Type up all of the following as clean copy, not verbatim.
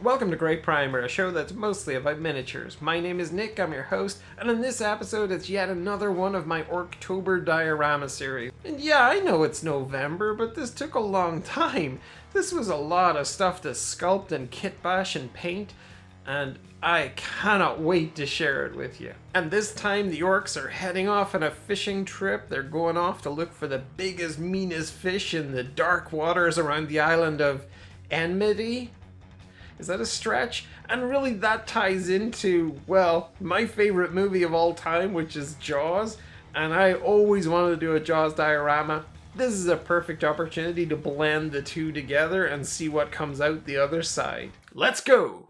Welcome to Great Primer, a show that's mostly about miniatures. My name is Nick, I'm your host, and in this episode it's yet another one of my Orktober diorama series. And yeah, I know it's November, but this took a long time. This was a lot of stuff to sculpt and kit bash and paint, and I cannot wait to share it with you. And this time the orcs are heading off on a fishing trip. They're going off to look for the biggest, meanest fish in the dark waters around the island of Enmity. Is that a stretch? And really that ties into, well, my favorite movie of all time, which is Jaws. And I always wanted to do a Jaws diorama. This is a perfect opportunity to blend the two together and see what comes out the other side. Let's go!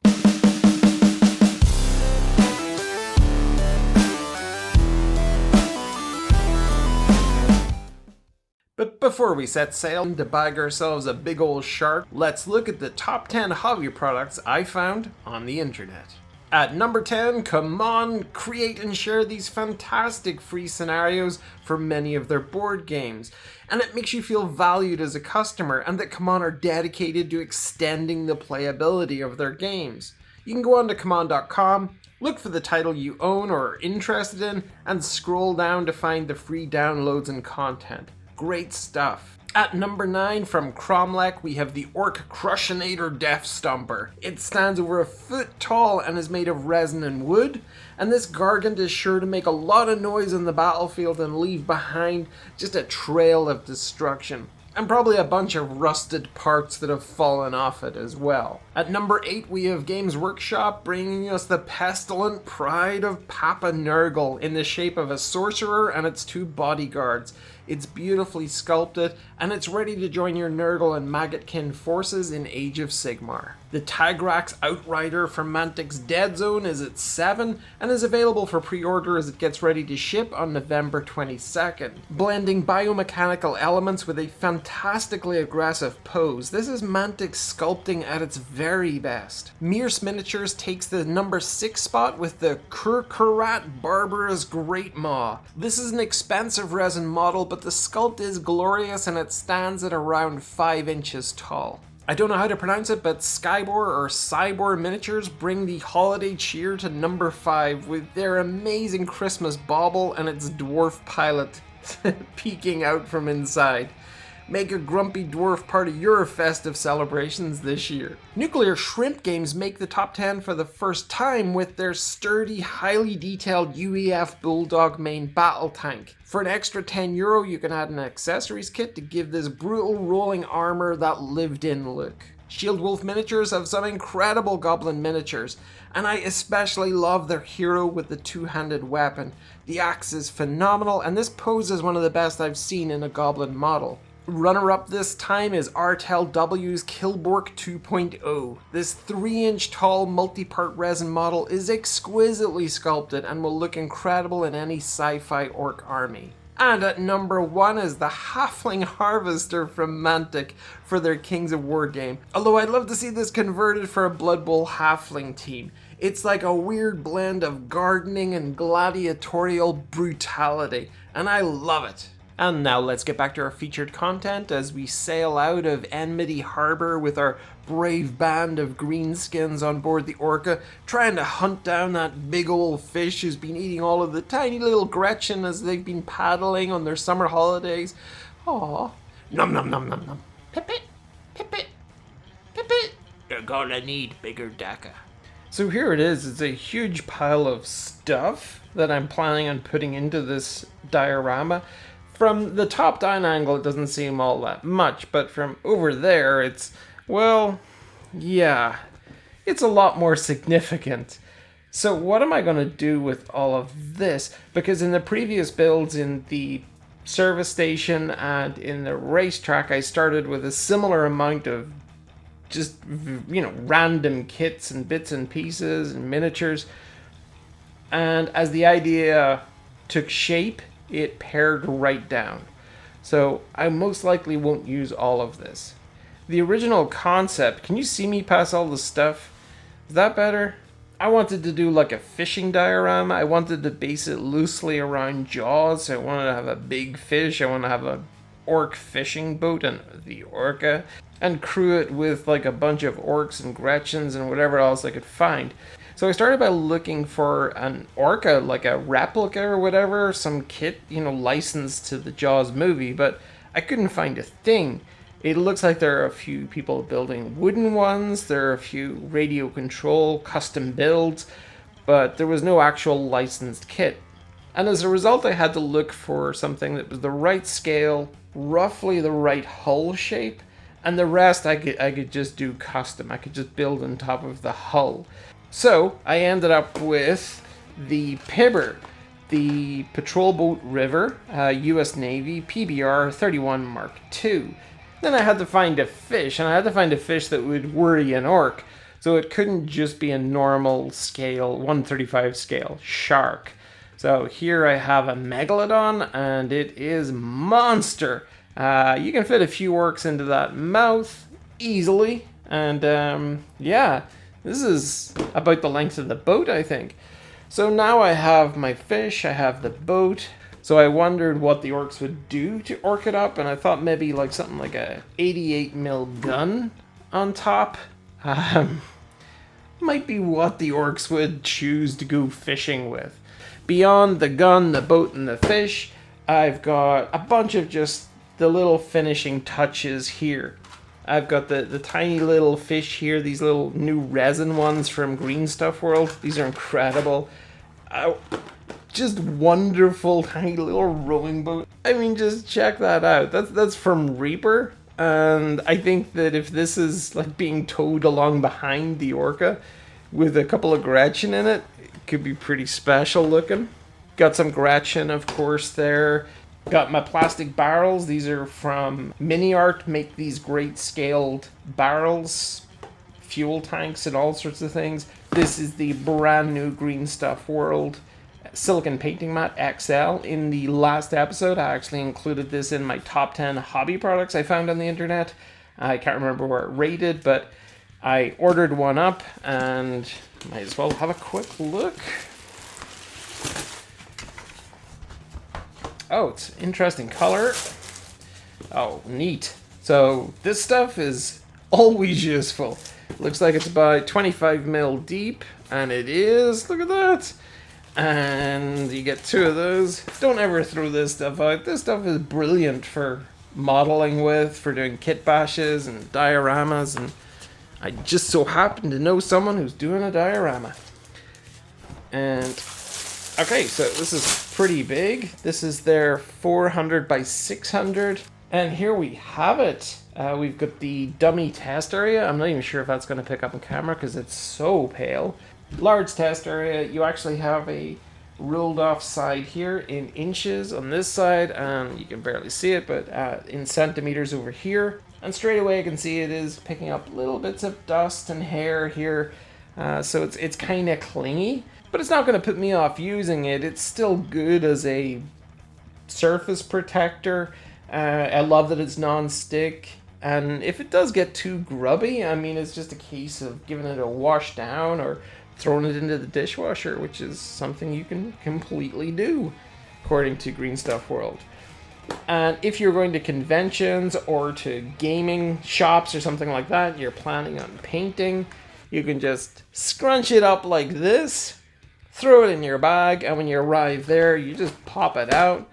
But before we set sail to bag ourselves a big old shark, let's look at the top 10 hobby products I found on the internet. At number 10, come on, create and share these fantastic free scenarios for many of their board games. And it makes you feel valued as a customer, and that Come On are dedicated to extending the playability of their games. You can go on to ComeOn.com, look for the title you own or are interested in, and scroll down to find the free downloads and content. Great stuff. At number 9 from Cromlech, we have the Orc Crushinator Death Stomper. It stands over a foot tall and is made of resin and wood, and this gargant is sure to make a lot of noise on the battlefield and leave behind just a trail of destruction. And probably a bunch of rusted parts that have fallen off it as well. At number 8 we have Games Workshop bringing us the pestilent pride of Papa Nurgle in the shape of a sorcerer and its two bodyguards. It's beautifully sculpted, and it's ready to join your Nurgle and Maggotkin forces in Age of Sigmar. The Tagrax Outrider from Mantic's Dead Zone is at 7, and is available for pre-order as it gets ready to ship on November 22nd. Blending biomechanical elements with a fantastically aggressive pose, this is Mantic sculpting at its very best. Mierce Miniatures takes the number 6 spot with the Kurkurat Barbarous Great Maw. This is an expensive resin model, but the sculpt is glorious and it stands at around 5 inches tall. I don't know how to pronounce it, but Scibor or Scibor Miniatures bring the holiday cheer to number 5 with their amazing Christmas bauble and its dwarf pilot peeking out from inside. Make a grumpy dwarf part of your festive celebrations this year. Nuclear Shrimp Games make the top 10 for the first time with their sturdy, highly detailed UEF Bulldog main battle tank. For an extra €10, you can add an accessories kit to give this brutal rolling armor that lived-in look. Shieldwolf Miniatures have some incredible goblin miniatures, and I especially love their hero with the two-handed weapon. The axe is phenomenal, and this pose is one of the best I've seen in a goblin model. Runner-up this time is Artel W's Killbork 2.0. This 3-inch tall multi-part resin model is exquisitely sculpted and will look incredible in any sci-fi orc army. And at number 1 is the Halfling Harvester from Mantic for their Kings of War game. Although I'd love to see this converted for a Blood Bowl Halfling team. It's like a weird blend of gardening and gladiatorial brutality, and I love it. And now let's get back to our featured content as we sail out of Enmity Harbor with our brave band of greenskins on board the Orca, trying to hunt down that big old fish who's been eating all of the tiny little Gretchen as they've been paddling on their summer holidays. Aww. Nom nom nom nom nom. Pip-pit, pip-pit, pip-pit. You're gonna need bigger Daka. So here it is. It's a huge pile of stuff that I'm planning on putting into this diorama. From the top-down angle, it doesn't seem all that much, but from over there, it's, well, yeah, it's a lot more significant. So what am I going to do with all of this? Because in the previous builds in the service station and in the racetrack, I started with a similar amount of just, random kits and bits and pieces and miniatures. And as the idea took shape, it pared right down. So I most likely won't use all of this. The original concept, can you see me past all the stuff? Is that better? I wanted to do like a fishing diorama. I wanted to base it loosely around Jaws. I wanted to have a big fish. I want to have a orc fishing boat and the Orca. and crew it with like a bunch of orcs and Gretchens and whatever else I could find. So I started by looking for an Orca, like a replica or whatever, some kit, licensed to the Jaws movie, but I couldn't find a thing. It looks like there are a few people building wooden ones, there are a few radio control custom builds, but there was no actual licensed kit. And as a result, I had to look for something that was the right scale, roughly the right hull shape, and the rest I could just do custom. I could just build on top of the hull. So I ended up with the Pibber, the Patrol Boat River, US Navy, PBR 31 Mark II. Then I had to find a fish, and I had to find a fish that would worry an orc. So it couldn't just be a normal scale, 1/35 scale shark. So here I have a Megalodon, and it is monster. You can fit a few orcs into that mouth easily, and yeah. This is about the length of the boat, I think. So now I have my fish, I have the boat. So I wondered what the orcs would do to orc it up, and I thought maybe like something like a 88mm gun on top. Might be what the orcs would choose to go fishing with. Beyond the gun, the boat, and the fish, I've got a bunch of just the little finishing touches here. I've got the tiny little fish here, these little new resin ones from Green Stuff World. These are incredible. Just wonderful tiny little rowing boat. I mean, just check that out. That's from Reaper. And I think that if this is like being towed along behind the Orca with a couple of Gretchen in it, it could be pretty special looking. Got some Gretchen, of course, there. Got my plastic barrels. These are from Mini Art. Make these great scaled barrels, fuel tanks, and all sorts of things. This is the brand new Green Stuff World Silicone Painting Mat XL. In the last episode, I actually included this in my top 10 hobby products I found on the internet. I can't remember where it rated, but I ordered one up and might as well have a quick look. Oh, it's interesting color. Oh, neat. So this stuff is always useful. Looks like it's about 25mm deep, and it is. Look at that. And you get two of those. Don't ever throw this stuff out. This stuff is brilliant for modeling with, for doing kit bashes and dioramas, and I just so happen to know someone who's doing a diorama. And okay, so this is pretty big. This is their 400 by 600. And here we have it. We've got the dummy test area. I'm not even sure if that's going to pick up on camera because it's so pale. Large test area. You actually have a ruled off side here in inches on this side. And you can barely see it, but in centimeters over here. And straight away I can see it is picking up little bits of dust and hair here. So it's kind of clingy. But it's not going to put me off using it. It's still good as a surface protector. I love that it's non-stick. And if it does get too grubby, I mean, it's just a case of giving it a wash down or throwing it into the dishwasher, which is something you can completely do, according to Green Stuff World. And if you're going to conventions or to gaming shops or something like that, you're planning on painting, you can just scrunch it up like this, throw it in your bag, and when you arrive there, you just pop it out,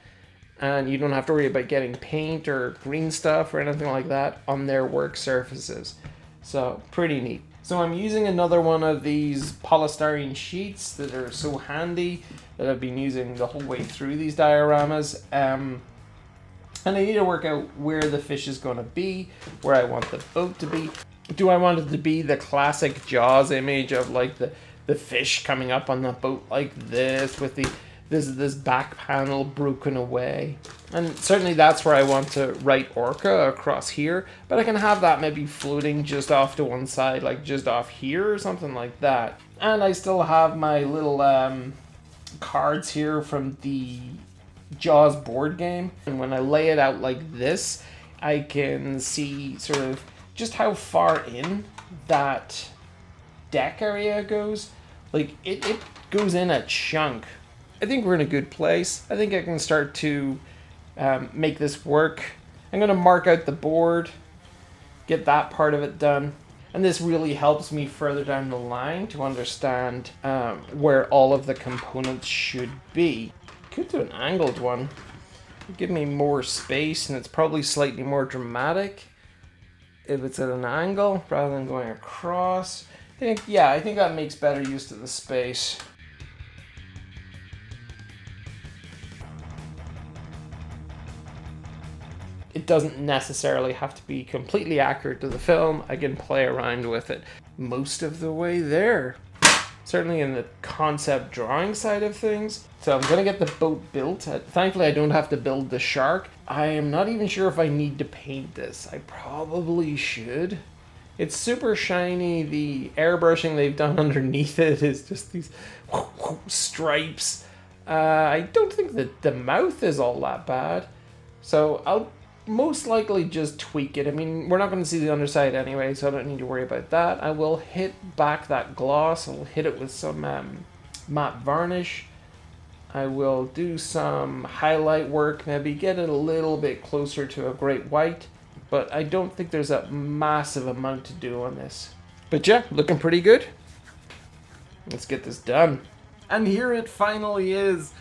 and you don't have to worry about getting paint or green stuff or anything like that on their work surfaces. So, pretty neat. So I'm using another one of these polystyrene sheets that are so handy that I've been using the whole way through these dioramas. And I need to work out where the fish is going to be, where I want the boat to be. Do I want it to be the classic Jaws image of like the fish coming up on the boat like this with this back panel broken away? And certainly that's where I want to write Orca across here, but I can have that maybe floating just off to one side, like just off here or something like that. And I still have my little cards here from the Jaws board game, and when I lay it out like this, I can see sort of just how far in that deck area goes. Like it goes in a chunk. I think we're in a good place. I think I can start to make this work. I'm going to mark out the board get that part of it done. And this really helps me further down the line to understand where all of the components should be. Could do an angled one. Give me more space, and it's probably slightly more dramatic if it's at an angle rather than going across. I think that makes better use of the space. It doesn't necessarily have to be completely accurate to the film. I can play around with it most of the way there. Certainly in the concept drawing side of things. So I'm going to get the boat built. Thankfully, I don't have to build the shark. I am not even sure if I need to paint this. I probably should. It's super shiny. The airbrushing they've done underneath it is just these stripes. I don't think that the mouth is all that bad. So I'll most likely just tweak it. I mean, we're not going to see the underside anyway, so I don't need to worry about that. I will hit back that gloss. I'll hit it with some matte varnish. I will do some highlight work, maybe get it a little bit closer to a great white, but I don't think there's a massive amount to do on this. But yeah, looking pretty good. Let's get this done. And here it finally is.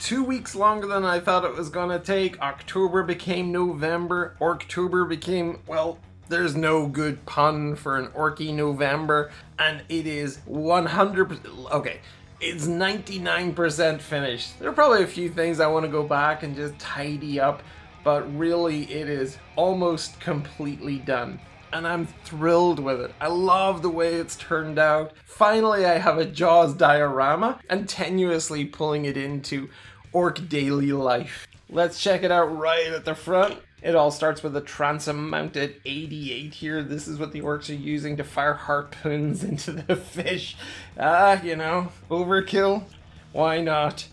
2 weeks longer than I thought it was gonna take. October became November. Orktober became, well, there's no good pun for an orky November. And it is 100%, okay, it's 99% finished. There are probably a few things I want to go back and just tidy up, but really it is almost completely done. And I'm thrilled with it. I love the way it's turned out. Finally, I have a Jaws diorama and tenuously pulling it into orc daily life. Let's check it out right at the front. It all starts with a transom mounted 88 here. This is what the orcs are using to fire harpoons into the fish. Overkill. Why not?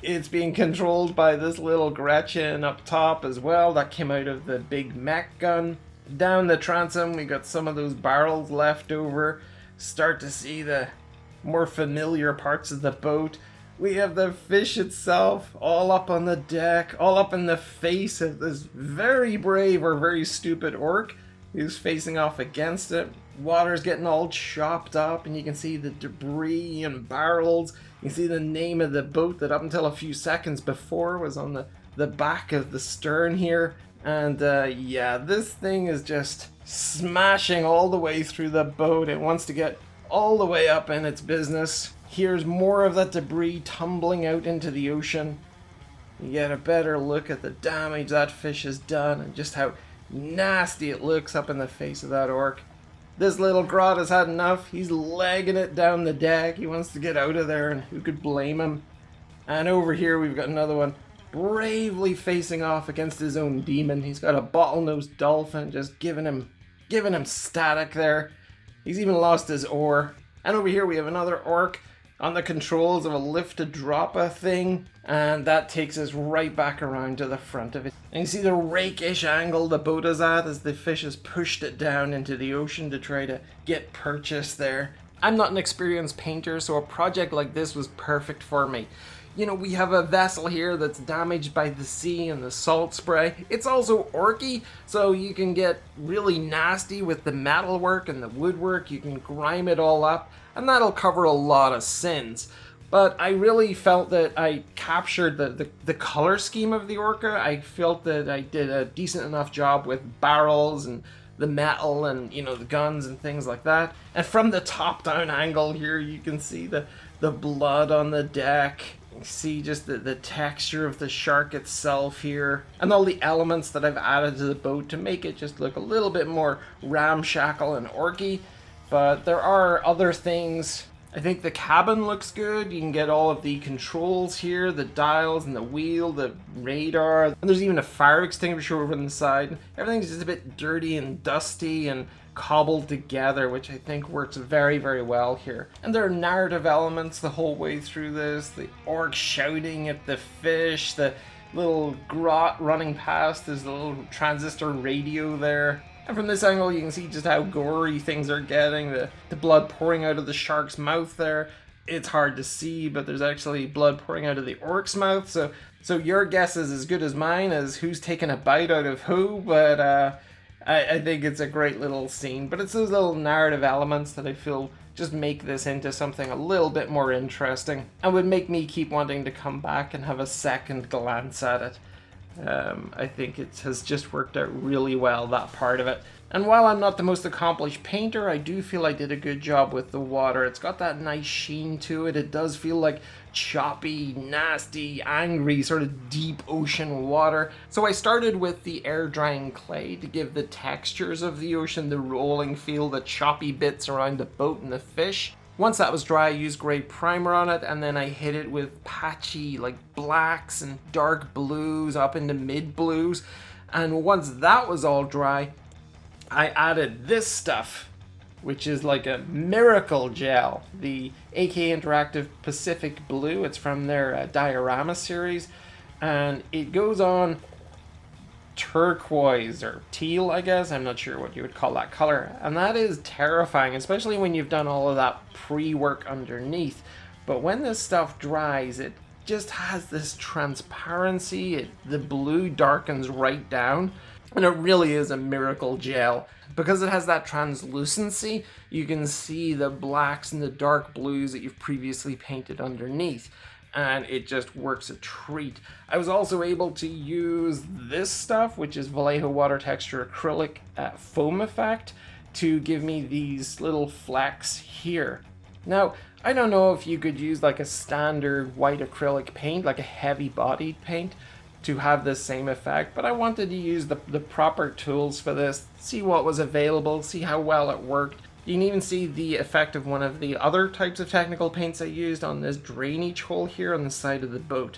It's being controlled by this little Gretchen up top as well. That came out of the big mech gun. Down the transom, we got some of those barrels left over. Start to see the more familiar parts of the boat. We have the fish itself all up on the deck, all up in the face of this very brave or very stupid orc who's facing off against it. Water's getting all chopped up, and you can see the debris and barrels. You can see the name of the boat that up until a few seconds before was on the back of the stern here. And this thing is just smashing all the way through the boat. It wants to get all the way up in its business. Here's more of that debris tumbling out into the ocean. You get a better look at the damage that fish has done and just how nasty it looks up in the face of that orc. This little grot has had enough. He's legging it down the deck. He wants to get out of there, and who could blame him? And over here we've got another one bravely facing off against his own demon. He's got a bottlenose dolphin just giving him static there. He's even lost his oar. And over here we have another orc on the controls of a lift-to-drop-a thing, and that takes us right back around to the front of it. And you see the rakish angle the boat is at as the fish has pushed it down into the ocean to try to get purchase there. I'm not an experienced painter, so a project like this was perfect for me. We have a vessel here that's damaged by the sea and the salt spray. It's also orky, so you can get really nasty with the metalwork and the woodwork. You can grime it all up, and that'll cover a lot of sins. But I really felt that I captured the color scheme of the Orca. I felt that I did a decent enough job with barrels and the metal and, the guns and things like that. And from the top-down angle here, you can see the blood on the deck. You see just the texture of the shark itself here, and all the elements that I've added to the boat to make it just look a little bit more ramshackle and orky. But there are other things. I think the cabin looks good. You can get all of the controls here, the dials and the wheel, the radar, and there's even a fire extinguisher over on the side. Everything's just a bit dirty and dusty and cobbled together, which I think works very, very well here. And there are narrative elements the whole way through this. The orc shouting at the fish, the little grot running past, there's a little transistor radio there. And from this angle you can see just how gory things are getting, the blood pouring out of the shark's mouth there. It's hard to see, but there's actually blood pouring out of the orc's mouth, so your guess is as good as mine as who's taking a bite out of who, but I think it's a great little scene, but it's those little narrative elements that I feel just make this into something a little bit more interesting and would make me keep wanting to come back and have a second glance at it. I think it has just worked out really well, that part of it. And while I'm not the most accomplished painter, I do feel I did a good job with the water. It's got that nice sheen to it. It does feel like choppy, nasty, angry, sort of deep ocean water. So I started with the air drying clay to give the textures of the ocean, the rolling feel, the choppy bits around the boat and the fish. Once that was dry, I used grey primer on it, and then I hit it with patchy like blacks and dark blues up into mid blues. And once that was all dry, I added this stuff, which is like a miracle gel, the AK Interactive Pacific Blue. It's from their diorama series, and it goes on turquoise or teal, I guess. I'm not sure what you would call that color, and that is terrifying, especially when you've done all of that pre-work underneath. But when this stuff dries, it just has this transparency. The blue darkens right down, and it really is a miracle gel. Because it has that translucency, you can see the blacks and the dark blues that you've previously painted underneath, and it just works a treat. I was also able to use this stuff, which is Vallejo Water Texture Acrylic Foam Effect, to give me these little flecks here. Now, I don't know if you could use like a standard white acrylic paint, like a heavy bodied paint, to have the same effect, but I wanted to use the proper tools for this, see what was available, see how well it worked. You can even see the effect of one of the other types of technical paints I used on this drainage hole here on the side of the boat,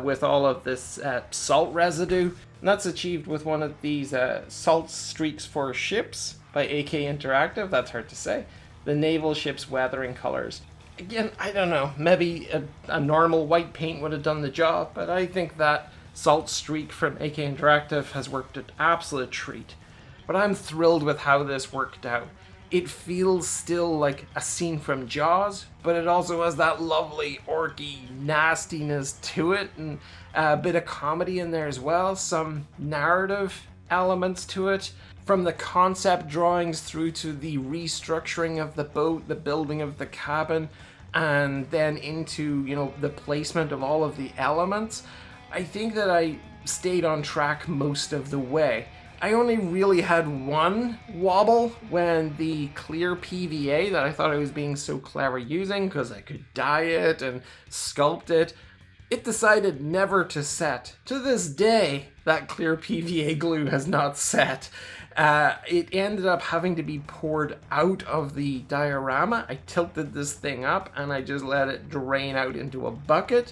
with all of this salt residue. And that's achieved with one of these Salt Streaks for Ships by AK Interactive. That's hard to say. The naval ship's weathering colors. Again, I don't know, maybe a normal white paint would have done the job, but I think that Salt Streak from AK Interactive has worked an absolute treat. But I'm thrilled with how this worked out. It feels still like a scene from Jaws, but it also has that lovely orky nastiness to it, and a bit of comedy in there as well, some narrative elements to it. From the concept drawings through to the restructuring of the boat, the building of the cabin, and then into, you know, the placement of all of the elements, I think that I stayed on track most of the way. I only really had one wobble when the clear PVA that I thought I was being so clever using, because I could dye it and sculpt it, it decided never to set. To this day, that clear PVA glue has not set. It ended up having to be poured out of the diorama. I tilted this thing up and I just let it drain out into a bucket.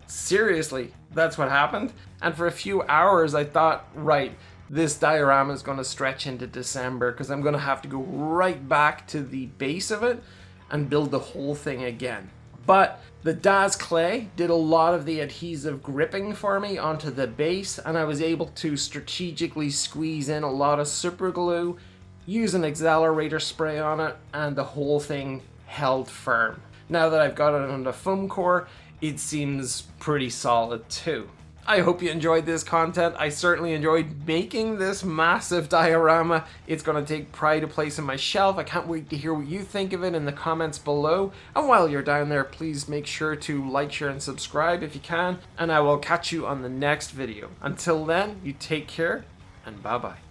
Seriously, that's what happened. And for a few hours I thought, right, this diorama is going to stretch into December because I'm going to have to go right back to the base of it and build the whole thing again. But the DAS clay did a lot of the adhesive gripping for me onto the base, and I was able to strategically squeeze in a lot of super glue, use an accelerator spray on it, and the whole thing held firm. Now that I've got it on the foam core, it seems pretty solid too. I hope you enjoyed this content. I certainly enjoyed making this massive diorama. It's going to take pride of place in my shelf. I can't wait to hear what you think of it in the comments below. And while you're down there, please make sure to like, share, and subscribe if you can. And I will catch you on the next video. Until then, you take care, and bye-bye.